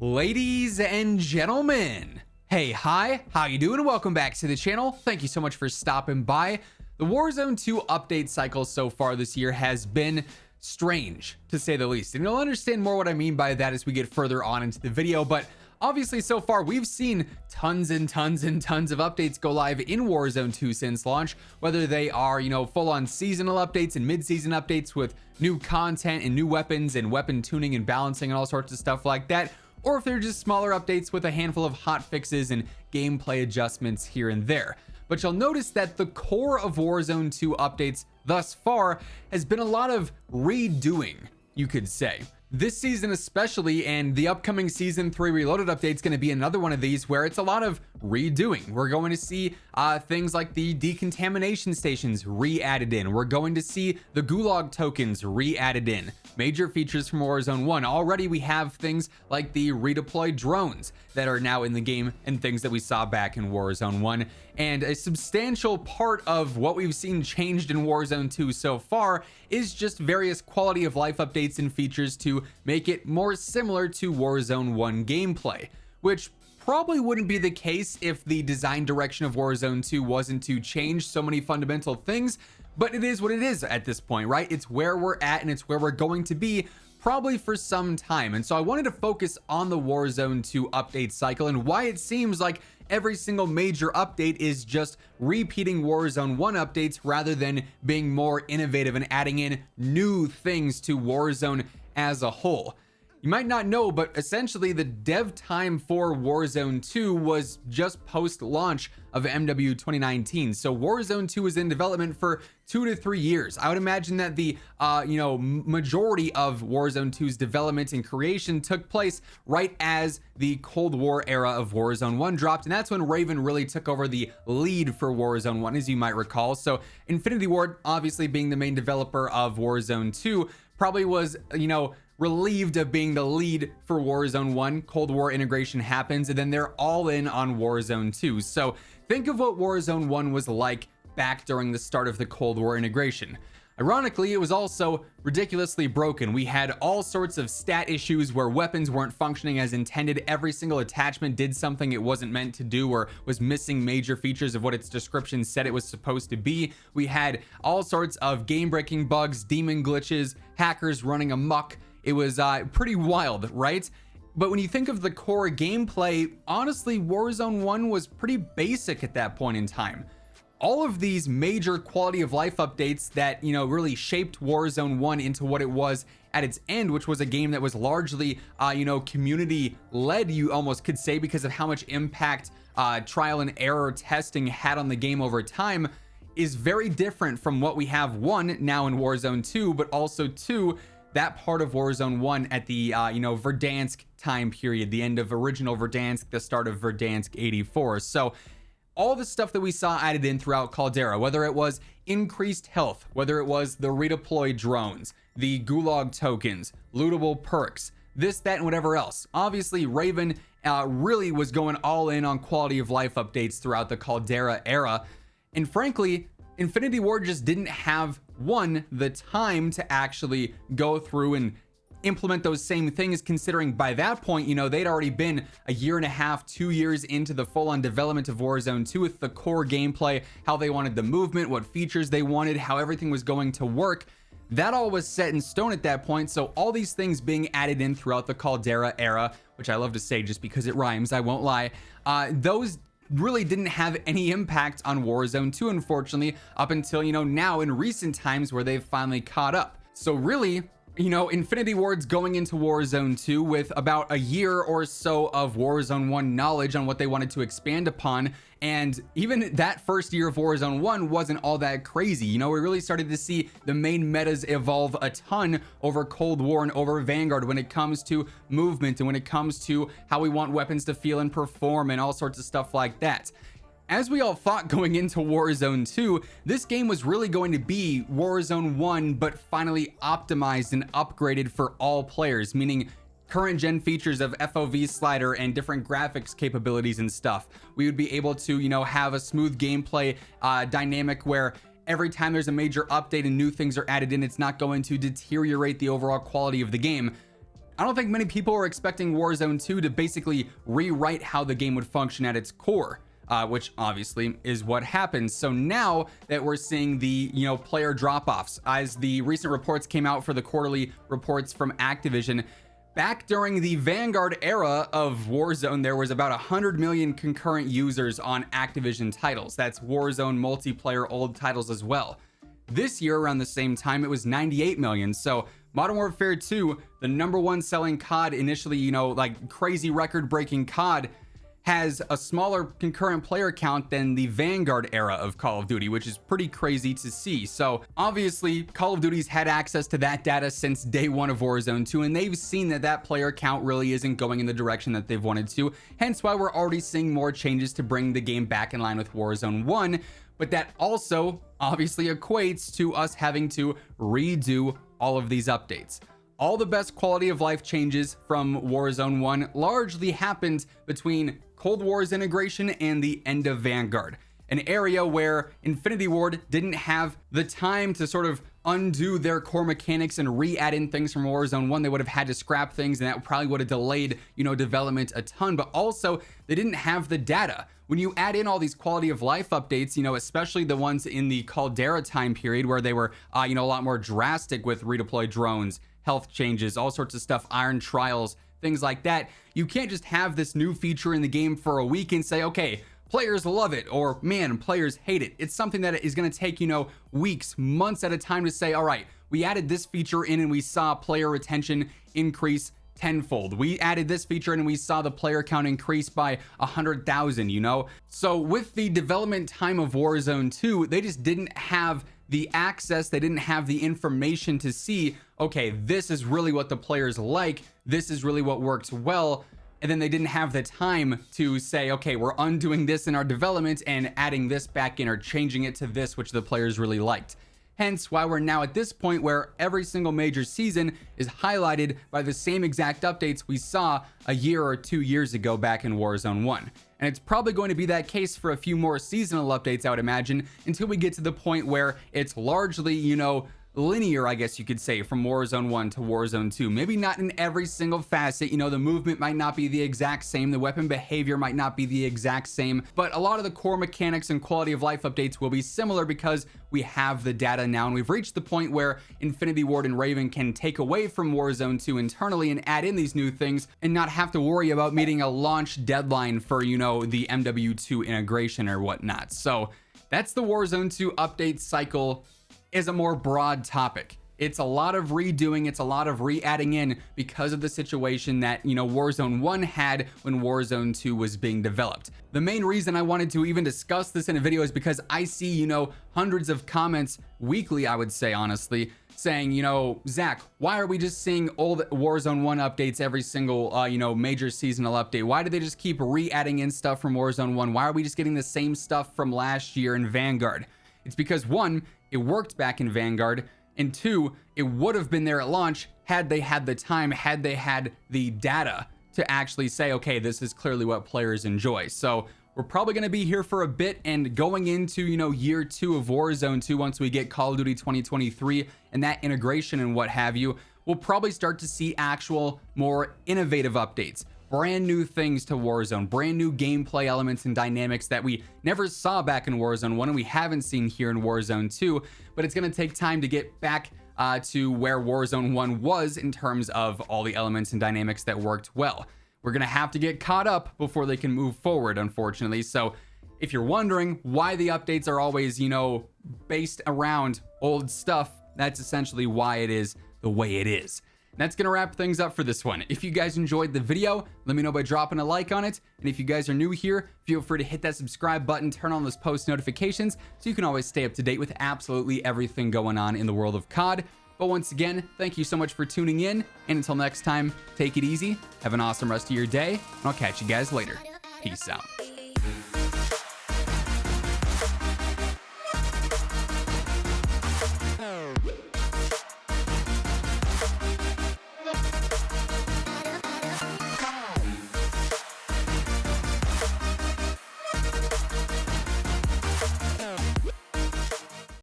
Ladies and gentlemen, hey, hi, how you doing? Welcome back to the channel. Thank you so much for stopping by. The Warzone 2 update cycle so far this year has been strange, to say the least, and you'll understand more what I mean by that as we get further on into the video. But obviously so far we've seen tons and tons and tons of updates go live in Warzone 2 since launch, whether they are, full-on seasonal updates and mid-season updates with new content and new weapons and weapon tuning and balancing and all sorts of stuff like that, or if they're just smaller updates with a handful of hot fixes and gameplay adjustments here and there. But you'll notice that the core of Warzone 2 updates thus far has been a lot of redoing, you could say. This season especially, and the upcoming Season 3 Reloaded update is going to be another one of these where it's a lot of redoing. We're going to see things like the decontamination stations re-added in. We're going to see the gulag tokens re-added in. Major features from Warzone 1. Already we have things like the redeployed drones that are now in the game and things that we saw back in Warzone 1. And a substantial part of what we've seen changed in Warzone 2 so far is just various quality of life updates and features to make it more similar to Warzone 1 gameplay, which probably wouldn't be the case if the design direction of Warzone 2 wasn't to change so many fundamental things, but it is what it is at this point, right? It's where we're at and it's where we're going to be probably for some time. And so I wanted to focus on the Warzone 2 update cycle and why it seems like every single major update is just repeating Warzone 1 updates rather than being more innovative and adding in new things to Warzone as a whole. You might not know, but essentially the dev time for Warzone 2 was just post-launch of MW 2019. So Warzone 2 was in development for 2 to 3 years. I would imagine that the majority of Warzone 2's development and creation took place right as the Cold War era of Warzone 1 dropped, and that's when Raven really took over the lead for Warzone 1, as you might recall. So Infinity Ward, obviously being the main developer of Warzone 2, probably was, relieved of being the lead for Warzone 1. Cold War integration happens, and then they're all in on Warzone 2. So think of what Warzone 1 was like back during the start of the Cold War integration. Ironically, it was also ridiculously broken. We had all sorts of stat issues where weapons weren't functioning as intended. Every single attachment did something it wasn't meant to do or was missing major features of what its description said it was supposed to be. We had all sorts of game-breaking bugs, demon glitches, hackers running amok. It was pretty wild, right? But when you think of the core gameplay, honestly, Warzone 1 was pretty basic at that point in time. All of these major quality of life updates that, really shaped Warzone 1 into what it was at its end, which was a game that was largely, community led, you almost could say, because of how much impact trial and error testing had on the game over time, is very different from what we have, one, now in Warzone 2, but also two, that part of Warzone 1 at the, Verdansk time period, the end of original Verdansk, the start of Verdansk 84. So all the stuff that we saw added in throughout Caldera, whether it was increased health, whether it was the redeployed drones, the gulag tokens, lootable perks, this, that, and whatever else. Obviously, Raven really was going all in on quality of life updates throughout the Caldera era. And frankly, Infinity Ward just didn't have, one, the time to actually go through and implement those same things, considering by that point, they'd already been a year and a half, 2 years into the full-on development of Warzone 2 with the core gameplay, how they wanted the movement, what features they wanted, how everything was going to work. That all was set in stone at that point. So all these things being added in throughout the Caldera era, which I love to say just because it rhymes, I won't lie, those really didn't have any impact on Warzone 2, unfortunately, up until, now in recent times where they've finally caught up. So really, Infinity Ward's going into Warzone 2 with about a year or so of Warzone 1 knowledge on what they wanted to expand upon. And even that first year of Warzone 1 wasn't all that crazy. We really started to see the main metas evolve a ton over Cold War and over Vanguard when it comes to movement and when it comes to how we want weapons to feel and perform and all sorts of stuff like that. As we all thought going into Warzone 2, this game was really going to be Warzone 1, but finally optimized and upgraded for all players, meaning current gen features of FOV slider and different graphics capabilities and stuff. We would be able to, have a smooth gameplay dynamic where every time there's a major update and new things are added in, it's not going to deteriorate the overall quality of the game. I don't think many people were expecting Warzone 2 to basically rewrite how the game would function at its core. Which obviously is what happens. So now that we're seeing the, player drop-offs, as the recent reports came out for the quarterly reports from Activision, back during the Vanguard era of Warzone, there was about 100 million concurrent users on Activision titles. That's Warzone multiplayer old titles as well. This year, around the same time, it was 98 million. So Modern Warfare 2, the #1 selling COD initially, like crazy record-breaking COD, has a smaller concurrent player count than the Vanguard era of Call of Duty, which is pretty crazy to see. So obviously Call of Duty's had access to that data since day one of Warzone 2, and they've seen that that player count really isn't going in the direction that they've wanted to, hence why we're already seeing more changes to bring the game back in line with Warzone 1. But that also obviously equates to us having to redo all of these updates. All the best quality of life changes from Warzone 1 largely happened between Cold War's integration and the end of Vanguard, an area where Infinity Ward didn't have the time to sort of undo their core mechanics and re-add in things from Warzone 1. They would have had to scrap things, and that probably would have delayed, development a ton. But also, they didn't have the data. When you add in all these quality of life updates, especially the ones in the Caldera time period where they were, a lot more drastic with redeploy drones, health changes, all sorts of stuff, iron trials, things like that. You can't just have this new feature in the game for a week and say, okay, players love it, or man, players hate it. It's something that is going to take, weeks, months at a time to say, all right, we added this feature in and we saw player retention increase tenfold. We added this feature and we saw the player count increase by 100,000, So with the development time of Warzone 2, they just didn't have the access, they didn't have the information to see, okay, this is really what the players like, this is really what works well, and then they didn't have the time to say, okay, we're undoing this in our development and adding this back in or changing it to this which the players really liked. Hence why we're now at this point where every single major season is highlighted by the same exact updates we saw a year or 2 years ago back in Warzone 1. And it's probably going to be that case for a few more seasonal updates, I would imagine, until we get to the point where it's largely, linear, I guess you could say, from Warzone 1 to Warzone 2. Maybe not in every single facet, the movement might not be the exact same, the weapon behavior might not be the exact same, but a lot of the core mechanics and quality of life updates will be similar because we have the data now, and we've reached the point where Infinity Ward and Raven can take away from Warzone 2 internally and add in these new things and not have to worry about meeting a launch deadline for, the MW2 integration or whatnot. So that's the Warzone 2 update cycle. Is a more broad topic. It's a lot of redoing, it's a lot of re-adding in because of the situation that, Warzone 1 had when Warzone 2 was being developed. The main reason I wanted to even discuss this in a video is because I see, hundreds of comments weekly, I would say, honestly, saying, Zach, why are we just seeing old Warzone 1 updates every single, major seasonal update? Why do they just keep re-adding in stuff from Warzone 1? Why are we just getting the same stuff from last year in Vanguard? It's because, one, it worked back in Vanguard, and two, it would have been there at launch had they had the time, had they had the data to actually say, okay, this is clearly what players enjoy. So we're probably going to be here for a bit, and going into, year 2 of Warzone 2, once we get Call of Duty 2023 and that integration and what have you, we'll probably start to see actual, more innovative updates. Brand new things to Warzone, brand new gameplay elements and dynamics that we never saw back in Warzone 1 and we haven't seen here in Warzone 2, but it's going to take time to get back to where Warzone 1 was in terms of all the elements and dynamics that worked well. We're going to have to get caught up before they can move forward, unfortunately. So if you're wondering why the updates are always, based around old stuff, that's essentially why it is the way it is. That's going to wrap things up for this one. If you guys enjoyed the video, let me know by dropping a like on it. And if you guys are new here, feel free to hit that subscribe button, turn on those post notifications so you can always stay up to date with absolutely everything going on in the world of COD. But once again, thank you so much for tuning in. And until next time, take it easy, have an awesome rest of your day, and I'll catch you guys later. Peace out.